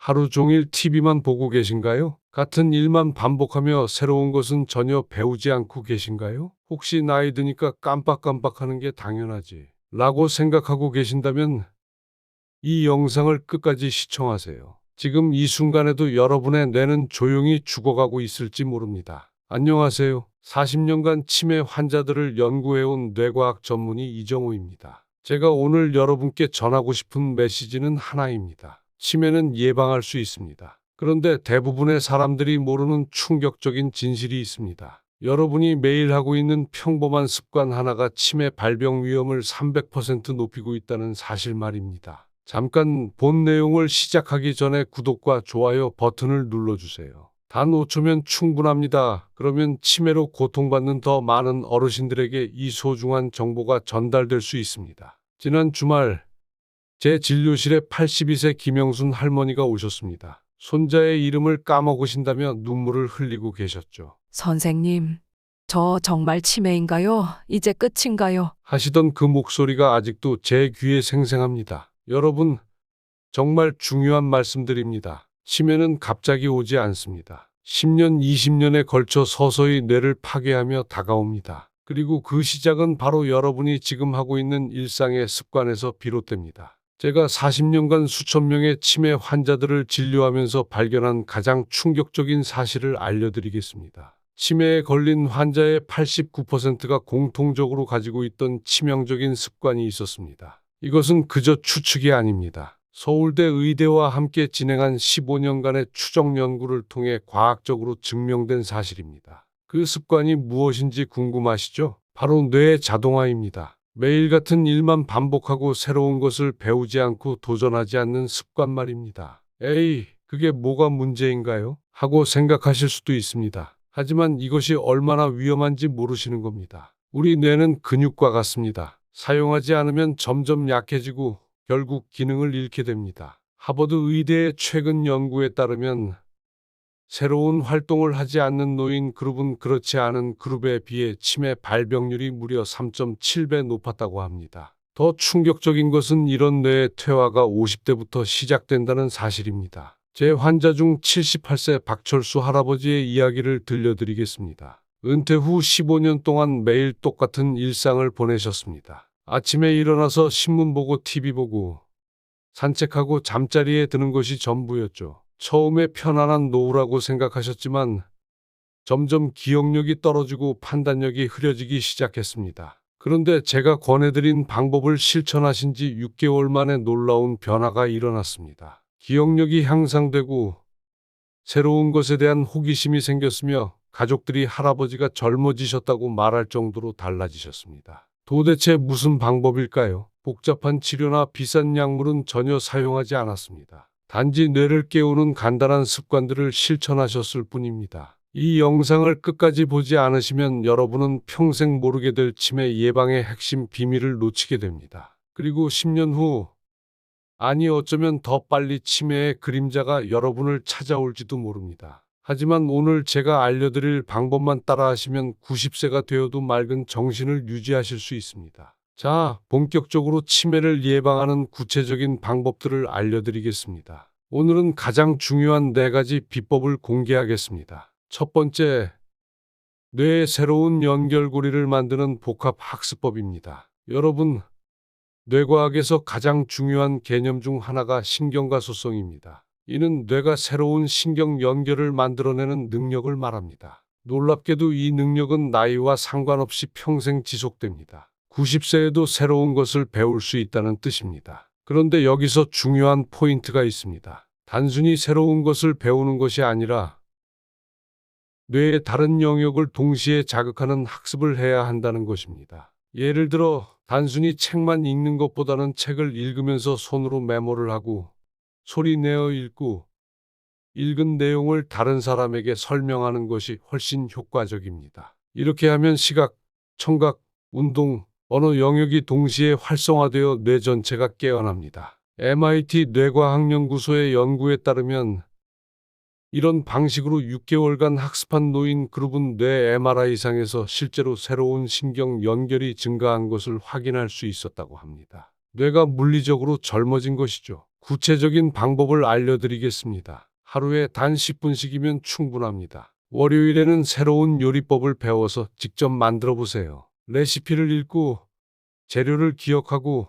하루 종일 TV만 보고 계신가요? 같은 일만 반복하며 새로운 것은 전혀 배우지 않고 계신가요? 혹시 나이 드니까 깜빡깜빡하는 게 당연하지 라고 생각하고 계신다면 이 영상을 끝까지 시청하세요. 지금 이 순간에도 여러분의 뇌는 조용히 죽어가고 있을지 모릅니다. 안녕하세요. 40년간 치매 환자들을 연구해온 뇌과학 전문의 이정우입니다. 제가 오늘 여러분께 전하고 싶은 메시지는 하나입니다. 치매는 예방할 수 있습니다. 그런데 대부분의 사람들이 모르는 충격적인 진실이 있습니다. 여러분이 매일 하고 있는 평범한 습관 하나가 치매 발병 위험을 300% 높이고 있다는 사실 말입니다. 잠깐 본 내용을 시작하기 전에 구독과 좋아요 버튼을 눌러주세요. 단 5초면 충분합니다. 그러면 치매로 고통받는 더 많은 어르신들에게 이 소중한 정보가 전달될 수 있습니다. 지난 주말 제 진료실에 82세 김영순 할머니가 오셨습니다. 손자의 이름을 까먹으신다며 눈물을 흘리고 계셨죠. 선생님, 저 정말 치매인가요? 이제 끝인가요? 하시던 그 목소리가 아직도 제 귀에 생생합니다. 여러분, 정말 중요한 말씀드립니다. 치매는 갑자기 오지 않습니다. 10년, 20년에 걸쳐 서서히 뇌를 파괴하며 다가옵니다. 그리고 그 시작은 바로 여러분이 지금 하고 있는 일상의 습관에서 비롯됩니다. 제가 40년간 수천 명의 치매 환자들을 진료하면서 발견한 가장 충격적인 사실을 알려드리겠습니다. 치매에 걸린 환자의 89%가 공통적으로 가지고 있던 치명적인 습관이 있었습니다. 이것은 그저 추측이 아닙니다. 서울대 의대와 함께 진행한 15년간의 추적 연구를 통해 과학적으로 증명된 사실입니다. 그 습관이 무엇인지 궁금하시죠? 바로 뇌의 자동화입니다. 매일 같은 일만 반복하고 새로운 것을 배우지 않고 도전하지 않는 습관 말입니다. 에이, 그게 뭐가 문제인가요? 하고 생각하실 수도 있습니다. 하지만 이것이 얼마나 위험한지 모르시는 겁니다. 우리 뇌는 근육과 같습니다. 사용하지 않으면 점점 약해지고 결국 기능을 잃게 됩니다. 하버드 의대의 최근 연구에 따르면 새로운 활동을 하지 않는 노인 그룹은 그렇지 않은 그룹에 비해 치매 발병률이 무려 3.7배 높았다고 합니다. 더 충격적인 것은 이런 뇌의 퇴화가 50대부터 시작된다는 사실입니다. 제 환자 중 78세 박철수 할아버지의 이야기를 들려드리겠습니다. 은퇴 후 15년 동안 매일 똑같은 일상을 보내셨습니다. 아침에 일어나서 신문 보고 TV 보고 산책하고 잠자리에 드는 것이 전부였죠. 처음에 편안한 노후라고 생각하셨지만 점점 기억력이 떨어지고 판단력이 흐려지기 시작했습니다. 그런데 제가 권해드린 방법을 실천하신 지 6개월 만에 놀라운 변화가 일어났습니다. 기억력이 향상되고 새로운 것에 대한 호기심이 생겼으며 가족들이 할아버지가 젊어지셨다고 말할 정도로 달라지셨습니다. 도대체 무슨 방법일까요? 복잡한 치료나 비싼 약물은 전혀 사용하지 않았습니다. 단지 뇌를 깨우는 간단한 습관들을 실천하셨을 뿐입니다. 이 영상을 끝까지 보지 않으시면 여러분은 평생 모르게 될 치매 예방의 핵심 비밀을 놓치게 됩니다. 그리고 10년 후, 아니 어쩌면 더 빨리 치매의 그림자가 여러분을 찾아올지도 모릅니다. 하지만 오늘 제가 알려드릴 방법만 따라하시면 90세가 되어도 맑은 정신을 유지하실 수 있습니다. 자, 본격적으로 치매를 예방하는 구체적인 방법들을 알려드리겠습니다. 오늘은 가장 중요한 4가지 비법을 공개하겠습니다. 첫 번째, 뇌의 새로운 연결고리를 만드는 복합학습법입니다. 여러분, 뇌과학에서 가장 중요한 개념 중 하나가 신경가소성입니다. 이는 뇌가 새로운 신경 연결을 만들어내는 능력을 말합니다. 놀랍게도 이 능력은 나이와 상관없이 평생 지속됩니다. 90세에도 새로운 것을 배울 수 있다는 뜻입니다. 그런데 여기서 중요한 포인트가 있습니다. 단순히 새로운 것을 배우는 것이 아니라 뇌의 다른 영역을 동시에 자극하는 학습을 해야 한다는 것입니다. 예를 들어 단순히 책만 읽는 것보다는 책을 읽으면서 손으로 메모를 하고 소리 내어 읽고 읽은 내용을 다른 사람에게 설명하는 것이 훨씬 효과적입니다. 이렇게 하면 시각, 청각, 운동, 언어 영역이 동시에 활성화되어 뇌 전체가 깨어납니다. MIT 뇌과학연구소의 연구에 따르면 이런 방식으로 6개월간 학습한 노인 그룹은 뇌 MRI상에서 실제로 새로운 신경 연결이 증가한 것을 확인할 수 있었다고 합니다. 뇌가 물리적으로 젊어진 것이죠. 구체적인 방법을 알려드리겠습니다. 하루에 단 10분씩이면 충분합니다. 월요일에는 새로운 요리법을 배워서 직접 만들어 보세요. 레시피를 읽고 재료를 기억하고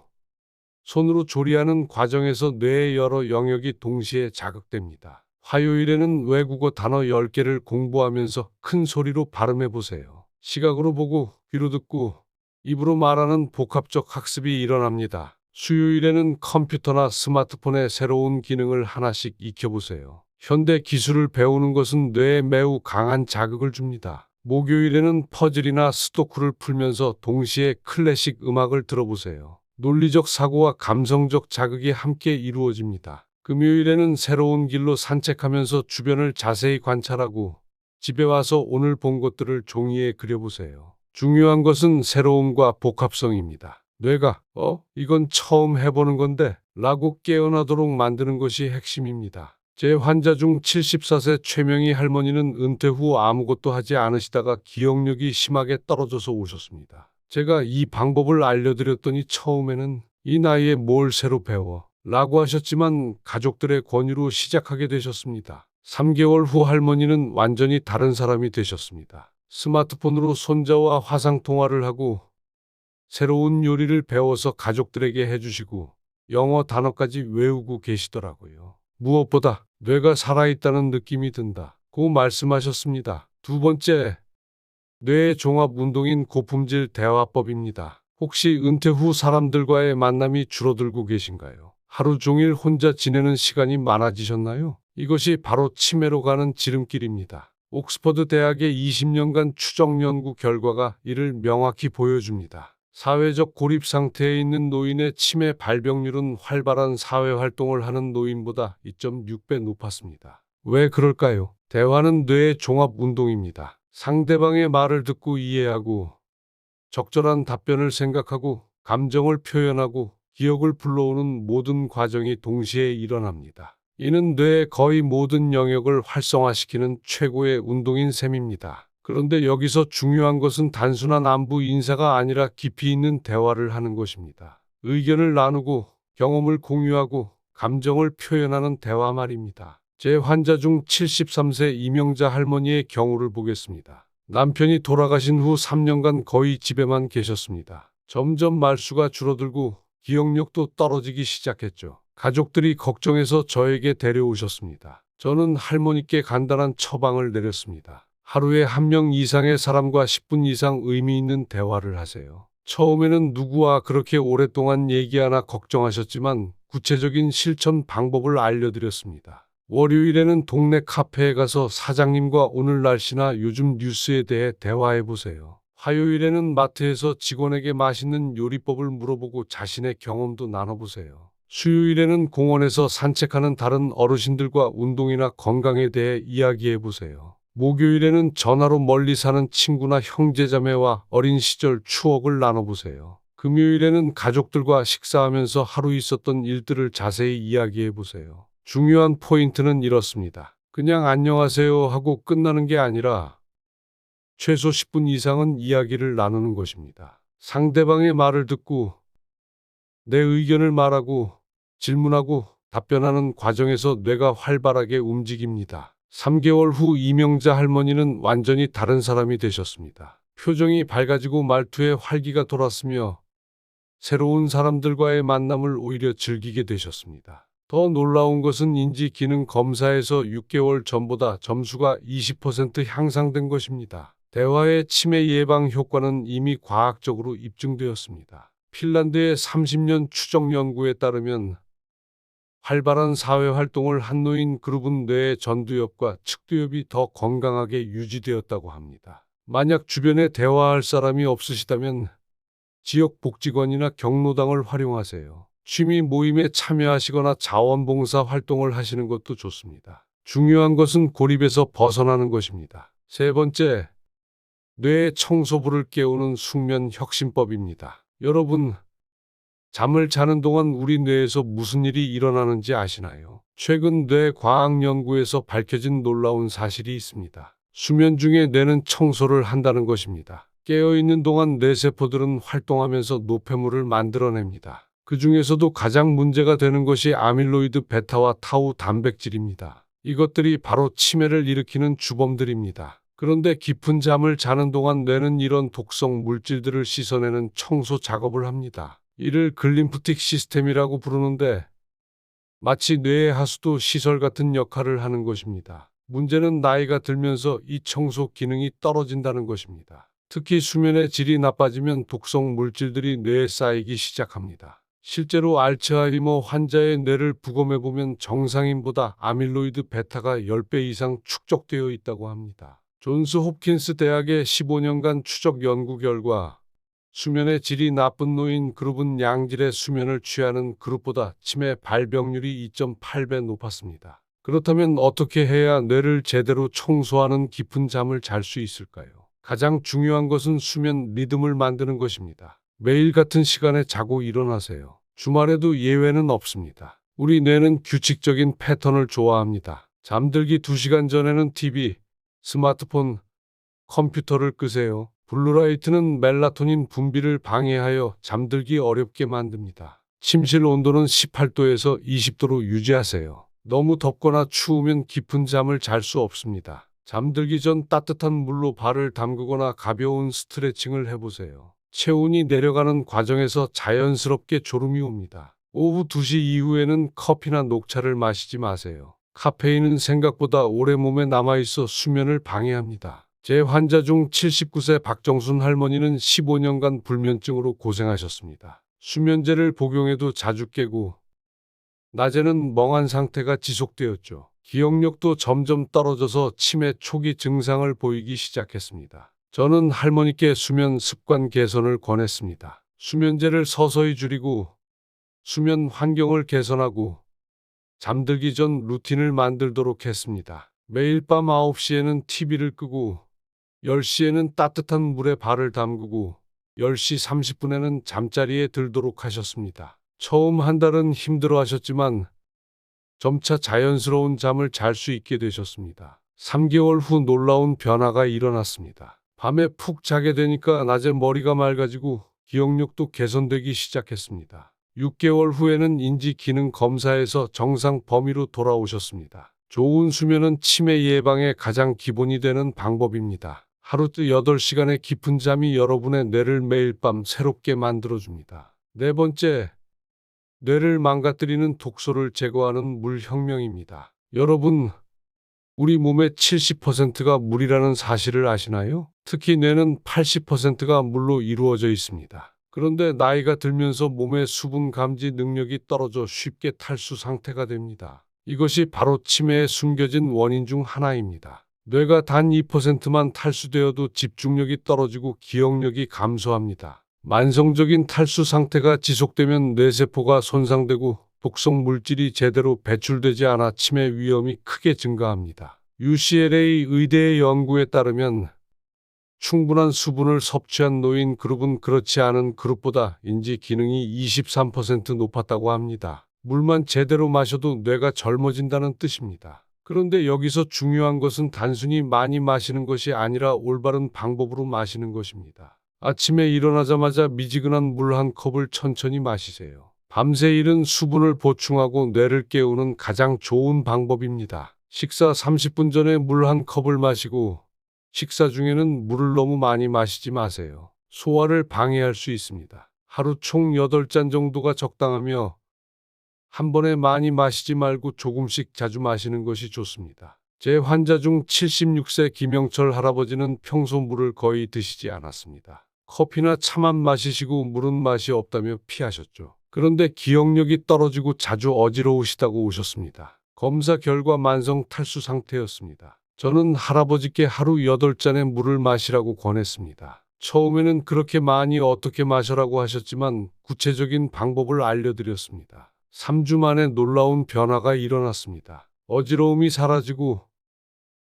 손으로 조리하는 과정에서 뇌의 여러 영역이 동시에 자극됩니다. 화요일에는 외국어 단어 10개를 공부하면서 큰 소리로 발음해 보세요. 시각으로 보고 귀로 듣고 입으로 말하는 복합적 학습이 일어납니다. 수요일에는 컴퓨터나 스마트폰의 새로운 기능을 하나씩 익혀보세요. 현대 기술을 배우는 것은 뇌에 매우 강한 자극을 줍니다. 목요일에는 퍼즐이나 스도쿠를 풀면서 동시에 클래식 음악을 들어보세요. 논리적 사고와 감성적 자극이 함께 이루어집니다. 금요일에는 새로운 길로 산책하면서 주변을 자세히 관찰하고 집에 와서 오늘 본 것들을 종이에 그려보세요. 중요한 것은 새로움과 복합성입니다. 뇌가 이건 처음 해보는 건데 라고 깨어나도록 만드는 것이 핵심입니다. 제 환자 중 74세 최명희 할머니는 은퇴 후 아무것도 하지 않으시다가 기억력이 심하게 떨어져서 오셨습니다. 제가 이 방법을 알려드렸더니 처음에는 이 나이에 뭘 새로 배워 라고 하셨지만 가족들의 권유로 시작하게 되셨습니다. 3개월 후 할머니는 완전히 다른 사람이 되셨습니다. 스마트폰으로 손자와 화상통화를 하고 새로운 요리를 배워서 가족들에게 해주시고 영어 단어까지 외우고 계시더라고요. 무엇보다 뇌가 살아있다는 느낌이 든다고 말씀하셨습니다. 두 번째, 뇌의 종합 운동인 고품질 대화법입니다. 혹시 은퇴 후 사람들과의 만남이 줄어들고 계신가요? 하루 종일 혼자 지내는 시간이 많아지셨나요? 이것이 바로 치매로 가는 지름길입니다. 옥스퍼드 대학의 20년간 추적 연구 결과가 이를 명확히 보여줍니다. 사회적 고립 상태에 있는 노인의 치매 발병률은 활발한 사회 활동을 하는 노인보다 2.6배 높았습니다. 왜 그럴까요? 대화는 뇌의 종합 운동입니다. 상대방의 말을 듣고 이해하고 적절한 답변을 생각하고 감정을 표현하고 기억을 불러오는 모든 과정이 동시에 일어납니다. 이는 뇌의 거의 모든 영역을 활성화시키는 최고의 운동인 셈입니다. 그런데 여기서 중요한 것은 단순한 안부 인사가 아니라 깊이 있는 대화를 하는 것입니다. 의견을 나누고 경험을 공유하고 감정을 표현하는 대화 말입니다. 제 환자 중 73세 이명자 할머니의 경우를 보겠습니다. 남편이 돌아가신 후 3년간 거의 집에만 계셨습니다. 점점 말수가 줄어들고 기억력도 떨어지기 시작했죠. 가족들이 걱정해서 저에게 데려오셨습니다. 저는 할머니께 간단한 처방을 내렸습니다. 하루에 1명 이상의 사람과 10분 이상 의미 있는 대화를 하세요. 처음에는 누구와 그렇게 오랫동안 얘기하나 걱정하셨지만 구체적인 실천 방법을 알려드렸습니다. 월요일에는 동네 카페에 가서 사장님과 오늘 날씨나 요즘 뉴스에 대해 대화해보세요. 화요일에는 마트에서 직원에게 맛있는 요리법을 물어보고 자신의 경험도 나눠보세요. 수요일에는 공원에서 산책하는 다른 어르신들과 운동이나 건강에 대해 이야기해보세요. 목요일에는 전화로 멀리 사는 친구나 형제자매와 어린 시절 추억을 나눠보세요. 금요일에는 가족들과 식사하면서 하루 있었던 일들을 자세히 이야기해보세요. 중요한 포인트는 이렇습니다. 그냥 안녕하세요 하고 끝나는 게 아니라 최소 10분 이상은 이야기를 나누는 것입니다. 상대방의 말을 듣고 내 의견을 말하고 질문하고 답변하는 과정에서 뇌가 활발하게 움직입니다. 3개월 후 이명자 할머니는 완전히 다른 사람이 되셨습니다. 표정이 밝아지고 말투에 활기가 돌았으며 새로운 사람들과의 만남을 오히려 즐기게 되셨습니다. 더 놀라운 것은 인지 기능 검사에서 6개월 전보다 점수가 20% 향상된 것입니다. 대화의 치매 예방 효과는 이미 과학적으로 입증되었습니다. 핀란드의 30년 추적 연구에 따르면 활발한 사회활동을 한 노인 그룹은 뇌의 전두엽과 측두엽이 더 건강하게 유지되었다고 합니다. 만약 주변에 대화할 사람이 없으시다면 지역복지관이나 경로당을 활용하세요. 취미 모임에 참여하시거나 자원봉사 활동을 하시는 것도 좋습니다. 중요한 것은 고립에서 벗어나는 것입니다. 세 번째, 뇌의 청소부를 깨우는 숙면 혁신법입니다. 여러분, 잠을 자는 동안 우리 뇌에서 무슨 일이 일어나는지 아시나요? 최근 뇌 과학 연구에서 밝혀진 놀라운 사실이 있습니다. 수면 중에 뇌는 청소를 한다는 것입니다. 깨어있는 동안 뇌세포들은 활동하면서 노폐물을 만들어냅니다. 그 중에서도 가장 문제가 되는 것이 아밀로이드 베타와 타우 단백질입니다. 이것들이 바로 치매를 일으키는 주범들입니다. 그런데 깊은 잠을 자는 동안 뇌는 이런 독성 물질들을 씻어내는 청소 작업을 합니다. 이를 글림프틱 시스템이라고 부르는데 마치 뇌의 하수도 시설 같은 역할을 하는 것입니다. 문제는 나이가 들면서 이 청소 기능이 떨어진다는 것입니다. 특히 수면의 질이 나빠지면 독성 물질들이 뇌에 쌓이기 시작합니다. 실제로 알츠하이머 환자의 뇌를 부검해보면 정상인보다 아밀로이드 베타가 10배 이상 축적되어 있다고 합니다. 존스 홉킨스 대학의 15년간 추적 연구 결과 수면의 질이 나쁜 노인 그룹은 양질의 수면을 취하는 그룹보다 치매 발병률이 2.8배 높았습니다. 그렇다면 어떻게 해야 뇌를 제대로 청소하는 깊은 잠을 잘 수 있을까요? 가장 중요한 것은 수면 리듬을 만드는 것입니다. 매일 같은 시간에 자고 일어나세요. 주말에도 예외는 없습니다. 우리 뇌는 규칙적인 패턴을 좋아합니다. 잠들기 2시간 전에는 TV, 스마트폰, 컴퓨터를 끄세요. 블루라이트는 멜라토닌 분비를 방해하여 잠들기 어렵게 만듭니다. 침실 온도는 18도에서 20도로 유지하세요. 너무 덥거나 추우면 깊은 잠을 잘 수 없습니다. 잠들기 전 따뜻한 물로 발을 담그거나 가벼운 스트레칭을 해보세요. 체온이 내려가는 과정에서 자연스럽게 졸음이 옵니다. 오후 2시 이후에는 커피나 녹차를 마시지 마세요. 카페인은 생각보다 오래 몸에 남아있어 수면을 방해합니다. 제 환자 중 79세 박정순 할머니는 15년간 불면증으로 고생하셨습니다. 수면제를 복용해도 자주 깨고 낮에는 멍한 상태가 지속되었죠. 기억력도 점점 떨어져서 치매 초기 증상을 보이기 시작했습니다. 저는 할머니께 수면 습관 개선을 권했습니다. 수면제를 서서히 줄이고 수면 환경을 개선하고 잠들기 전 루틴을 만들도록 했습니다. 매일 밤 9시에는 TV를 끄고 10시에는 따뜻한 물에 발을 담그고 10시 30분에는 잠자리에 들도록 하셨습니다. 처음 한 달은 힘들어 하셨지만 점차 자연스러운 잠을 잘 수 있게 되셨습니다. 3개월 후 놀라운 변화가 일어났습니다. 밤에 푹 자게 되니까 낮에 머리가 맑아지고 기억력도 개선되기 시작했습니다. 6개월 후에는 인지 기능 검사에서 정상 범위로 돌아오셨습니다. 좋은 수면은 치매 예방의 가장 기본이 되는 방법입니다. 하루 8시간의 깊은 잠이 여러분의 뇌를 매일 밤 새롭게 만들어줍니다. 네 번째, 뇌를 망가뜨리는 독소를 제거하는 물 혁명입니다. 여러분, 우리 몸의 70%가 물이라는 사실을 아시나요? 특히 뇌는 80%가 물로 이루어져 있습니다. 그런데 나이가 들면서 몸의 수분 감지 능력이 떨어져 쉽게 탈수 상태가 됩니다. 이것이 바로 치매의 숨겨진 원인 중 하나입니다. 뇌가 단 2%만 탈수되어도 집중력이 떨어지고 기억력이 감소합니다. 만성적인 탈수 상태가 지속되면 뇌세포가 손상되고 독성 물질이 제대로 배출되지 않아 치매 위험이 크게 증가합니다. UCLA 의대의 연구에 따르면 충분한 수분을 섭취한 노인 그룹은 그렇지 않은 그룹보다 인지 기능이 23% 높았다고 합니다. 물만 제대로 마셔도 뇌가 젊어진다는 뜻입니다. 그런데 여기서 중요한 것은 단순히 많이 마시는 것이 아니라 올바른 방법으로 마시는 것입니다. 아침에 일어나자마자 미지근한 물 한 컵을 천천히 마시세요. 밤새 잃은 수분을 보충하고 뇌를 깨우는 가장 좋은 방법입니다. 식사 30분 전에 물 한 컵을 마시고 식사 중에는 물을 너무 많이 마시지 마세요. 소화를 방해할 수 있습니다. 하루 총 8잔 정도가 적당하며 한 번에 많이 마시지 말고 조금씩 자주 마시는 것이 좋습니다. 제 환자 중 76세 김영철 할아버지는 평소 물을 거의 드시지 않았습니다. 커피나 차만 마시시고 물은 맛이 없다며 피하셨죠. 그런데 기억력이 떨어지고 자주 어지러우시다고 오셨습니다. 검사 결과 만성 탈수 상태였습니다. 저는 할아버지께 하루 8잔의 물을 마시라고 권했습니다. 처음에는 그렇게 많이 어떻게 마셔라고 하셨지만 구체적인 방법을 알려드렸습니다. 3주 만에 놀라운 변화가 일어났습니다. 어지러움이 사라지고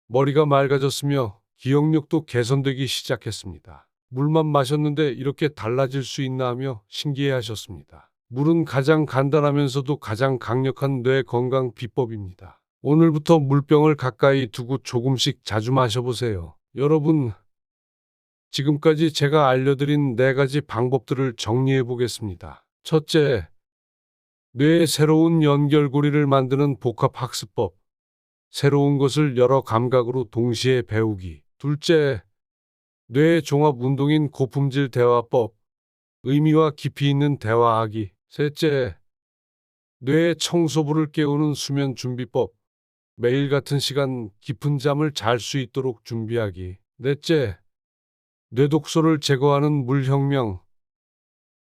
머리가 맑아졌으며 기억력도 개선되기 시작했습니다. 물만 마셨는데 이렇게 달라질 수 있나 하며 신기해하셨습니다. 물은 가장 간단하면서도 가장 강력한 뇌 건강 비법입니다. 오늘부터 물병을 가까이 두고 조금씩 자주 마셔보세요. 여러분, 지금까지 제가 알려드린 4가지 방법들을 정리해 보겠습니다. 첫째, 뇌의 새로운 연결고리를 만드는 복합학습법. 새로운 것을 여러 감각으로 동시에 배우기. 둘째, 뇌의 종합운동인 고품질 대화법. 의미와 깊이 있는 대화하기. 셋째, 뇌의 청소부를 깨우는 수면 준비법. 매일 같은 시간 깊은 잠을 잘 수 있도록 준비하기. 넷째, 뇌독소를 제거하는 물혁명.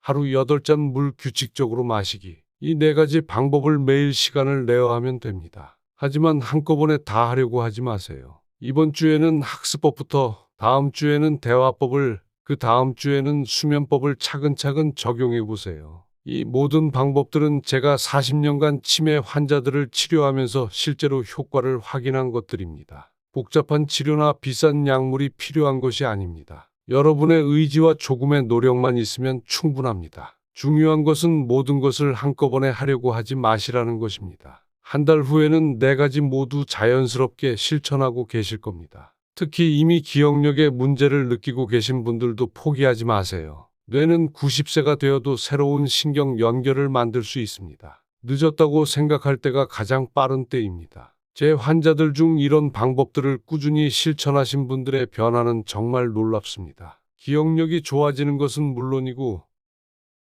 하루 8잔 물 규칙적으로 마시기. 이 네 가지 방법을 매일 시간을 내어 하면 됩니다. 하지만 한꺼번에 다 하려고 하지 마세요. 이번 주에는 학습법부터, 다음 주에는 대화법을, 그 다음 주에는 수면법을 차근차근 적용해 보세요. 이 모든 방법들은 제가 40년간 치매 환자들을 치료하면서 실제로 효과를 확인한 것들입니다. 복잡한 치료나 비싼 약물이 필요한 것이 아닙니다. 여러분의 의지와 조금의 노력만 있으면 충분합니다. 중요한 것은 모든 것을 한꺼번에 하려고 하지 마시라는 것입니다. 한 달 후에는 네 가지 모두 자연스럽게 실천하고 계실 겁니다. 특히 이미 기억력에 문제를 느끼고 계신 분들도 포기하지 마세요. 뇌는 90세가 되어도 새로운 신경 연결을 만들 수 있습니다. 늦었다고 생각할 때가 가장 빠른 때입니다. 제 환자들 중 이런 방법들을 꾸준히 실천하신 분들의 변화는 정말 놀랍습니다. 기억력이 좋아지는 것은 물론이고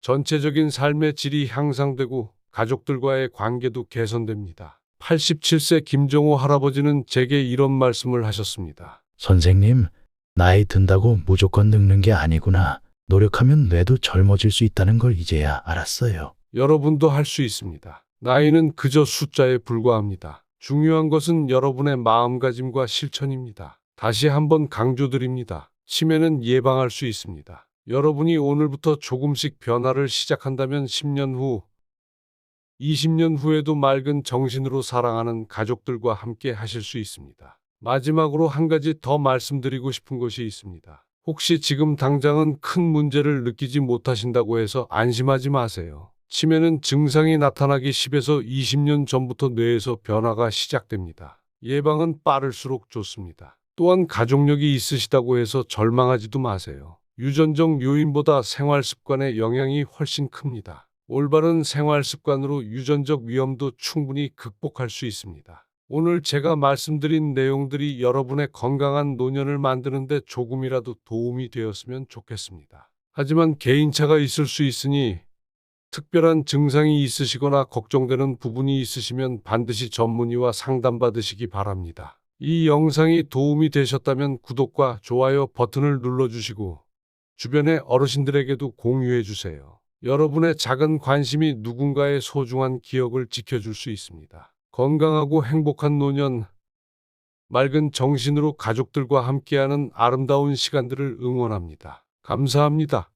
전체적인 삶의 질이 향상되고 가족들과의 관계도 개선됩니다. 87세 김정호 할아버지는 제게 이런 말씀을 하셨습니다. 선생님, 나이 든다고 무조건 늙는 게 아니구나. 노력하면 뇌도 젊어질 수 있다는 걸 이제야 알았어요. 여러분도 할 수 있습니다. 나이는 그저 숫자에 불과합니다. 중요한 것은 여러분의 마음가짐과 실천입니다. 다시 한번 강조드립니다. 치매는 예방할 수 있습니다. 여러분이 오늘부터 조금씩 변화를 시작한다면 10년 후, 20년 후에도 맑은 정신으로 사랑하는 가족들과 함께 하실 수 있습니다. 마지막으로 한 가지 더 말씀드리고 싶은 것이 있습니다. 혹시 지금 당장은 큰 문제를 느끼지 못하신다고 해서 안심하지 마세요. 치매는 증상이 나타나기 10에서 20년 전부터 뇌에서 변화가 시작됩니다. 예방은 빠를수록 좋습니다. 또한 가족력이 있으시다고 해서 절망하지도 마세요. 유전적 요인보다 생활 습관의 영향이 훨씬 큽니다. 올바른 생활 습관으로 유전적 위험도 충분히 극복할 수 있습니다. 오늘 제가 말씀드린 내용들이 여러분의 건강한 노년을 만드는 데 조금이라도 도움이 되었으면 좋겠습니다. 하지만 개인차가 있을 수 있으니 특별한 증상이 있으시거나 걱정되는 부분이 있으시면 반드시 전문의와 상담받으시기 바랍니다. 이 영상이 도움이 되셨다면 구독과 좋아요 버튼을 눌러주시고 주변의 어르신들에게도 공유해 주세요. 여러분의 작은 관심이 누군가의 소중한 기억을 지켜줄 수 있습니다. 건강하고 행복한 노년, 맑은 정신으로 가족들과 함께하는 아름다운 시간들을 응원합니다. 감사합니다.